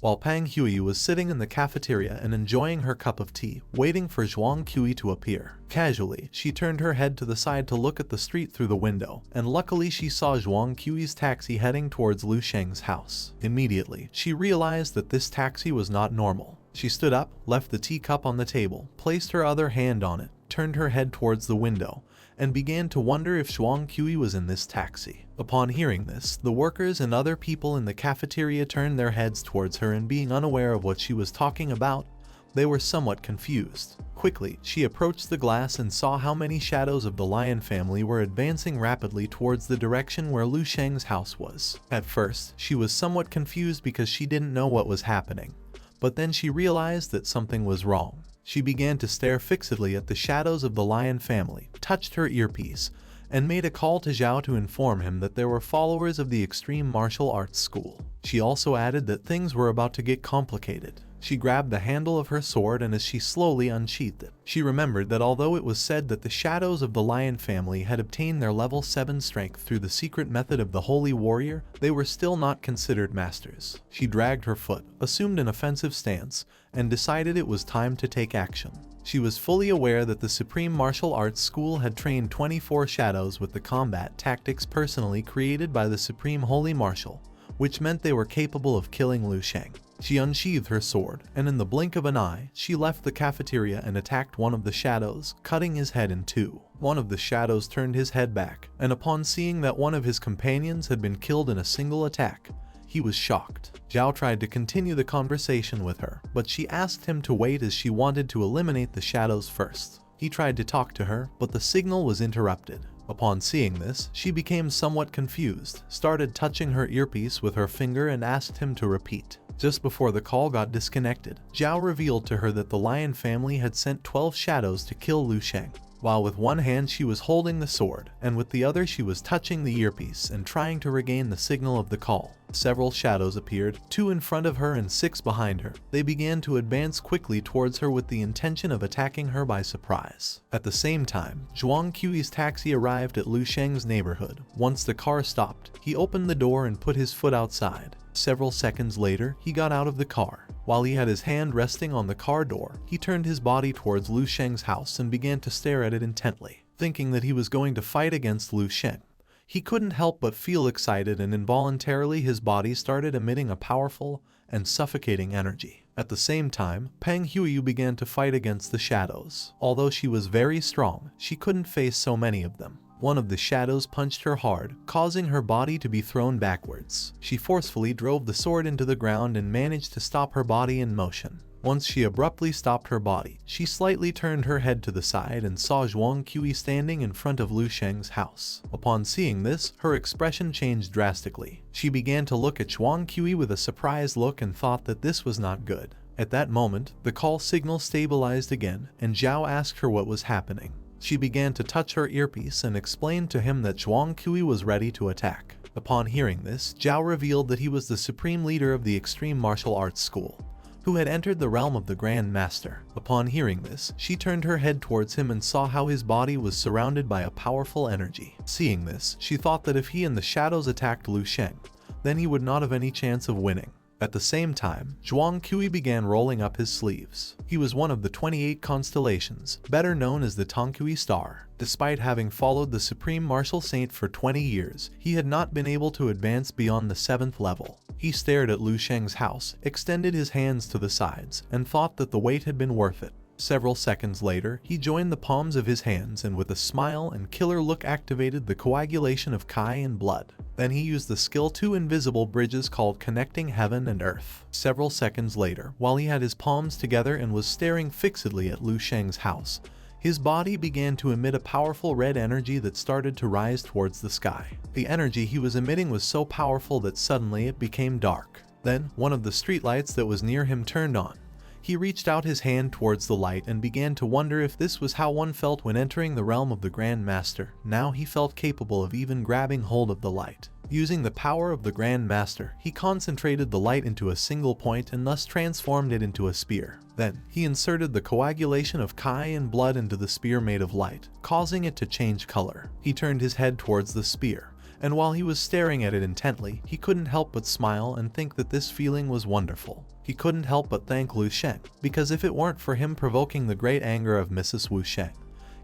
while Pang Hui was sitting in the cafeteria and enjoying her cup of tea, waiting for Zhuang Kui to appear. Casually, she turned her head to the side to look at the street through the window, and luckily she saw Zhuang Kui's taxi heading towards Lu Sheng's house. Immediately, she realized that this taxi was not normal. She stood up, left the teacup on the table, placed her other hand on it, turned her head towards the window, and began to wonder if Zhuang Kui was in this taxi. Upon hearing this, the workers and other people in the cafeteria turned their heads towards her, and being unaware of what she was talking about, they were somewhat confused. Quickly, she approached the glass and saw how many shadows of the lion family were advancing rapidly towards the direction where Lu Sheng's house was. At first, she was somewhat confused because she didn't know what was happening, but then she realized that something was wrong. She began to stare fixedly at the shadows of the lion family, touched her earpiece, and made a call to Zhao to inform him that there were followers of the extreme martial arts school. She also added that things were about to get complicated. She grabbed the handle of her sword, and as she slowly unsheathed it, she remembered that although it was said that the shadows of the lion family had obtained their level 7 strength through the secret method of the holy warrior, they were still not considered masters. She dragged her foot, assumed an offensive stance, and decided it was time to take action. She was fully aware that the Supreme Martial Arts School had trained 24 shadows with the combat tactics personally created by the Supreme Holy Martial, which meant they were capable of killing Lu Sheng. She unsheathed her sword, and in the blink of an eye, she left the cafeteria and attacked one of the shadows, cutting his head in two. One of the shadows turned his head back, and upon seeing that one of his companions had been killed in a single attack, he was shocked. Zhao tried to continue the conversation with her, but she asked him to wait as she wanted to eliminate the shadows first. He tried to talk to her, but the signal was interrupted. Upon seeing this, she became somewhat confused, started touching her earpiece with her finger and asked him to repeat. Just before the call got disconnected, Zhao revealed to her that the lion family had sent 12 shadows to kill Lu Sheng. While with one hand she was holding the sword, and with the other she was touching the earpiece and trying to regain the signal of the call. Several shadows appeared, 2 in front of her and 6 behind her. They began to advance quickly towards her with the intention of attacking her by surprise. At the same time, Zhuang Kui's taxi arrived at Lu Sheng's neighborhood. Once the car stopped, he opened the door and put his foot outside. Several seconds later, he got out of the car. While he had his hand resting on the car door, he turned his body towards Lu Sheng's house and began to stare at it intently, thinking that he was going to fight against Lu Sheng. He couldn't help but feel excited, and involuntarily his body started emitting a powerful and suffocating energy. At the same time, Pang Hui began to fight against the shadows. Although she was very strong, she couldn't face so many of them. One of the shadows punched her hard, causing her body to be thrown backwards. She forcefully drove the sword into the ground and managed to stop her body in motion. Once she abruptly stopped her body, she slightly turned her head to the side and saw Zhuang Kui standing in front of Lu Sheng's house. Upon seeing this, her expression changed drastically. She began to look at Zhuang Kui with a surprised look and thought that this was not good. At that moment, the call signal stabilized again, and Zhao asked her what was happening. She began to touch her earpiece and explained to him that Zhuang Kui was ready to attack. Upon hearing this, Zhao revealed that he was the supreme leader of the Extreme Martial Arts School, who had entered the realm of the Grand Master. Upon hearing this, she turned her head towards him and saw how his body was surrounded by a powerful energy. Seeing this, she thought that if he and the shadows attacked Lu Sheng, then he would not have any chance of winning. At the same time, Zhuang Kui began rolling up his sleeves. He was one of the 28 constellations, better known as the Tongkui Star. Despite having followed the Supreme Martial Saint for 20 years, he had not been able to advance beyond the 7th level. He stared at Lu Sheng's house, extended his hands to the sides, and thought that the wait had been worth it. Several seconds later, he joined the palms of his hands and with a smile and killer look activated the coagulation of Kai and blood. Then he used the skill 2 invisible bridges called Connecting Heaven and Earth. Several seconds later, while he had his palms together and was staring fixedly at Lu Sheng's house, his body began to emit a powerful red energy that started to rise towards the sky. The energy he was emitting was so powerful that suddenly it became dark. Then, one of the streetlights that was near him turned on. He reached out his hand towards the light and began to wonder if this was how one felt when entering the realm of the Grand Master. Now he felt capable of even grabbing hold of the light. Using the power of the Grand Master, he concentrated the light into a single point and thus transformed it into a spear. Then, he inserted the coagulation of Kai and blood into the spear made of light, causing it to change color. He turned his head towards the spear, and while he was staring at it intently, he couldn't help but smile and think that this feeling was wonderful. He couldn't help but thank Lu Sheng, because if it weren't for him provoking the great anger of Mrs. Wu Sheng,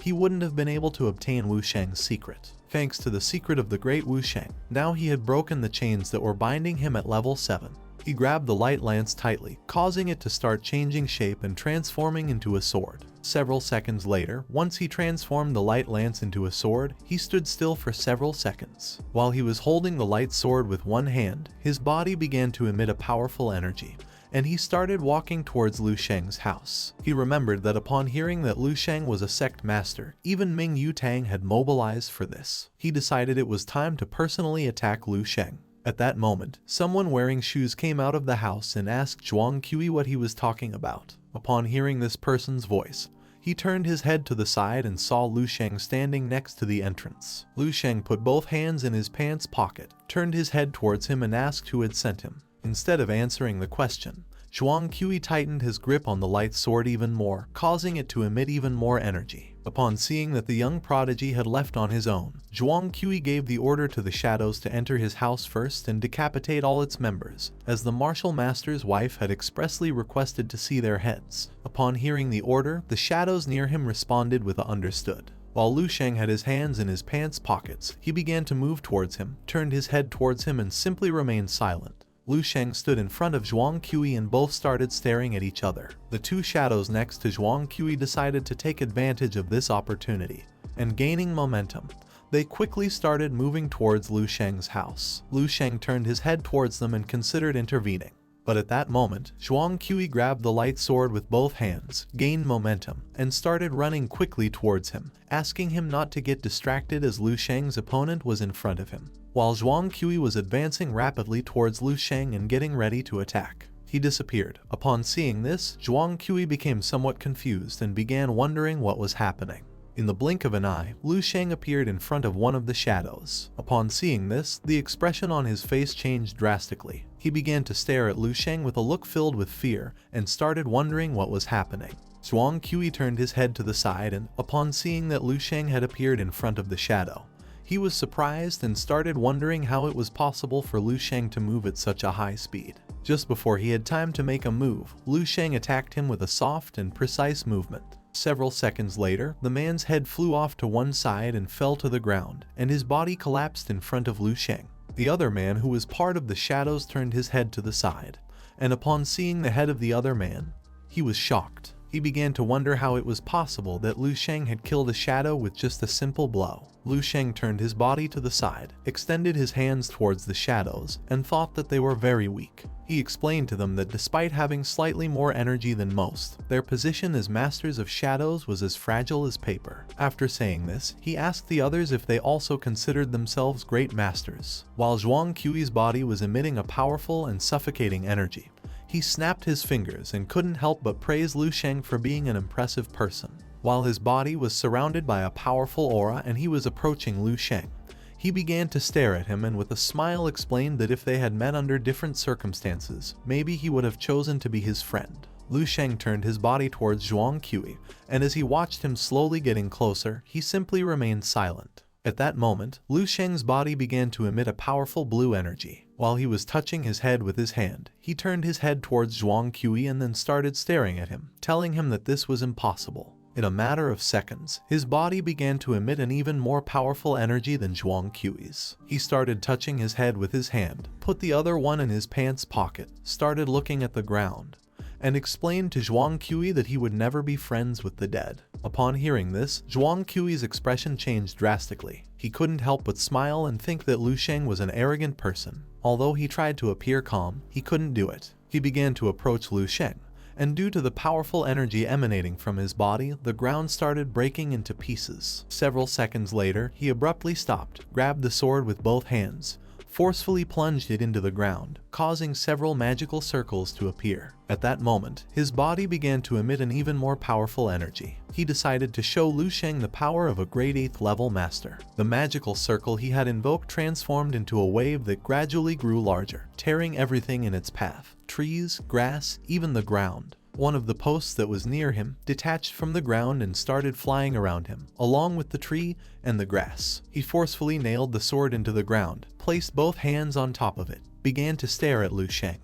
he wouldn't have been able to obtain Wu Sheng's secret. Thanks to the secret of the great Wu Sheng, now he had broken the chains that were binding him at level 7. He grabbed the light lance tightly, causing it to start changing shape and transforming into a sword. Several seconds later, once he transformed the light lance into a sword, he stood still for several seconds. While he was holding the light sword with one hand, his body began to emit a powerful energy, and he started walking towards Lu Sheng's house. He remembered that upon hearing that Lu Sheng was a sect master, even Ming Yutang had mobilized for this. He decided it was time to personally attack Lu Sheng. At that moment, someone wearing shoes came out of the house and asked Zhuang Qi what he was talking about. Upon hearing this person's voice, he turned his head to the side and saw Lu Sheng standing next to the entrance. Lu Sheng put both hands in his pants pocket, turned his head towards him and asked who had sent him. Instead of answering the question, Zhuang Qi tightened his grip on the light sword even more, causing it to emit even more energy. Upon seeing that the young prodigy had left on his own, Zhuang Qi gave the order to the shadows to enter his house first and decapitate all its members, as the martial master's wife had expressly requested to see their heads. Upon hearing the order, the shadows near him responded with a understood. While Lu Sheng had his hands in his pants pockets, he began to move towards him, turned his head towards him and simply remained silent. Lu Sheng stood in front of Zhuang Qi and both started staring at each other. The two shadows next to Zhuang Qi decided to take advantage of this opportunity, and gaining momentum, they quickly started moving towards Lu Sheng's house. Lu Sheng turned his head towards them and considered intervening. But at that moment, Zhuang Qi grabbed the light sword with both hands, gained momentum, and started running quickly towards him, asking him not to get distracted as Lu Sheng's opponent was in front of him. While Zhuang Qi was advancing rapidly towards Lu Sheng and getting ready to attack, he disappeared. Upon seeing this, Zhuang Qi became somewhat confused and began wondering what was happening. In the blink of an eye, Lu Sheng appeared in front of one of the shadows. Upon seeing this, the expression on his face changed drastically. He began to stare at Lu Sheng with a look filled with fear and started wondering what was happening. Zhuang Qi turned his head to the side and, upon seeing that Lu Sheng had appeared in front of the shadow, he was surprised and started wondering how it was possible for Lu Sheng to move at such a high speed. Just before he had time to make a move, Lu Sheng attacked him with a soft and precise movement. Several seconds later, the man's head flew off to one side and fell to the ground, and his body collapsed in front of Lu Sheng. The other man, who was part of the shadows, turned his head to the side, and upon seeing the head of the other man, he was shocked. He began to wonder how it was possible that Lu Sheng had killed a shadow with just a simple blow. Lu Sheng turned his body to the side, extended his hands towards the shadows, and thought that they were very weak. He explained to them that despite having slightly more energy than most, their position as masters of shadows was as fragile as paper. After saying this, he asked the others if they also considered themselves great masters. While Zhuang Qi's body was emitting a powerful and suffocating energy, he snapped his fingers and couldn't help but praise Lu Sheng for being an impressive person. While his body was surrounded by a powerful aura and he was approaching Lu Sheng, he began to stare at him and with a smile explained that if they had met under different circumstances, maybe he would have chosen to be his friend. Lu Sheng turned his body towards Zhuang Qi, and as he watched him slowly getting closer, he simply remained silent. At that moment, Lu Sheng's body began to emit a powerful blue energy. While he was touching his head with his hand, he turned his head towards Zhuang Qi and then started staring at him, telling him that this was impossible. In a matter of seconds, his body began to emit an even more powerful energy than Zhuang Qi's. He started touching his head with his hand, put the other one in his pants pocket, started looking at the ground, and explained to Zhuang Qi that he would never be friends with the dead. Upon hearing this, Zhuang Qi's expression changed drastically. He couldn't help but smile and think that Lu Sheng was an arrogant person. Although he tried to appear calm, he couldn't do it. He began to approach Lu Sheng, and due to the powerful energy emanating from his body, the ground started breaking into pieces. Several seconds later, he abruptly stopped, grabbed the sword with both hands, forcefully plunged it into the ground, causing several magical circles to appear. At that moment, his body began to emit an even more powerful energy. He decided to show Lu Sheng the power of a great 8th level master. The magical circle he had invoked transformed into a wave that gradually grew larger, tearing everything in its path. Trees, grass, even the ground. One of the posts that was near him detached from the ground and started flying around him, along with the tree and the grass. He forcefully nailed the sword into the ground, placed both hands on top of it, began to stare at Lu Sheng,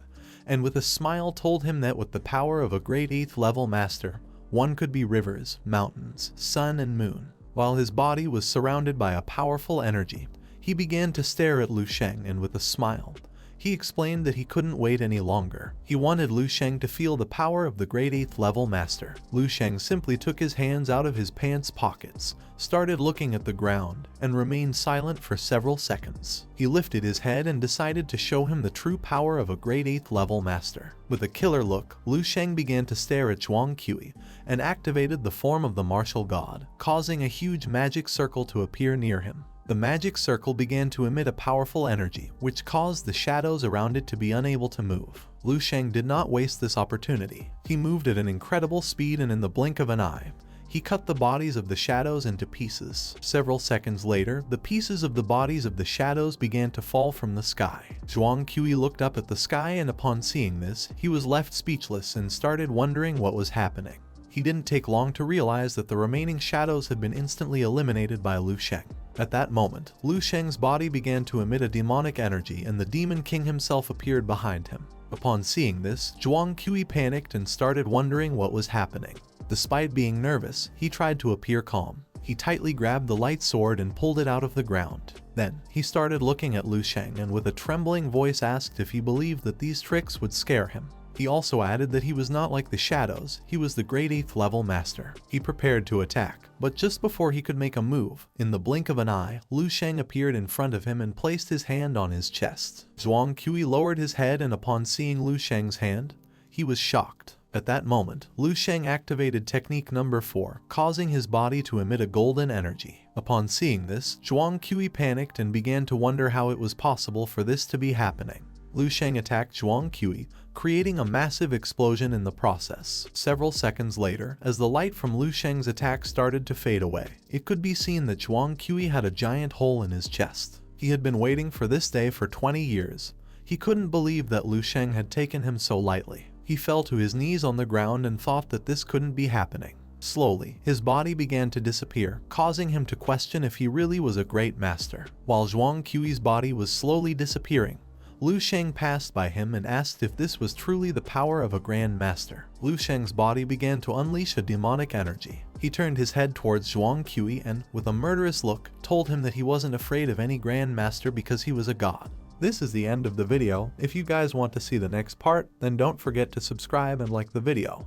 and with a smile told him that with the power of a great 8th level master, one could be rivers, mountains, sun and moon. While his body was surrounded by a powerful energy, he began to stare at Lu Sheng, and with a smile, he explained that he couldn't wait any longer. He wanted Lu Sheng to feel the power of the great 8th level master. Lu Sheng simply took his hands out of his pants pockets, started looking at the ground, and remained silent for several seconds. He lifted his head and decided to show him the true power of a great 8th level master. With a killer look, Lu Sheng began to stare at Zhuang Qi and activated the form of the martial god, causing a huge magic circle to appear near him. The magic circle began to emit a powerful energy, which caused the shadows around it to be unable to move. Lu Sheng did not waste this opportunity. He moved at an incredible speed, and in the blink of an eye, he cut the bodies of the shadows into pieces. Several seconds later, the pieces of the bodies of the shadows began to fall from the sky. Zhuang Qi looked up at the sky, and upon seeing this, he was left speechless and started wondering what was happening. He didn't take long to realize that the remaining shadows had been instantly eliminated by Lu Sheng. At that moment, Lu Sheng's body began to emit a demonic energy, and the Demon King himself appeared behind him. Upon seeing this, Zhuang Qi panicked and started wondering what was happening. Despite being nervous, he tried to appear calm. He tightly grabbed the light sword and pulled it out of the ground. Then, he started looking at Lu Sheng and with a trembling voice asked if he believed that these tricks would scare him. He also added that he was not like the shadows, he was the great 8th level master. He prepared to attack, but just before he could make a move, in the blink of an eye, Lu Sheng appeared in front of him and placed his hand on his chest. Zhuang Qi lowered his head, and upon seeing Lu Sheng's hand, he was shocked. At that moment, Lu Sheng activated technique number 4, causing his body to emit a golden energy. Upon seeing this, Zhuang Qi panicked and began to wonder how it was possible for this to be happening. Lu Sheng attacked Zhuang Qi, creating a massive explosion in the process. Several seconds later, as the light from Lu Sheng's attack started to fade away, it could be seen that Zhuang Qi had a giant hole in his chest. He had been waiting for this day for 20 years. He couldn't believe that Lu Sheng had taken him so lightly. He fell to his knees on the ground and thought that this couldn't be happening. Slowly, his body began to disappear, causing him to question if he really was a great master. While Zhuang Qi's body was slowly disappearing, Lu Sheng passed by him and asked if this was truly the power of a grand master. Lu Sheng's body began to unleash a demonic energy. He turned his head towards Zhuang Qi and, with a murderous look, told him that he wasn't afraid of any grand master because he was a god. This is the end of the video. If you guys want to see the next part, then don't forget to subscribe and like the video.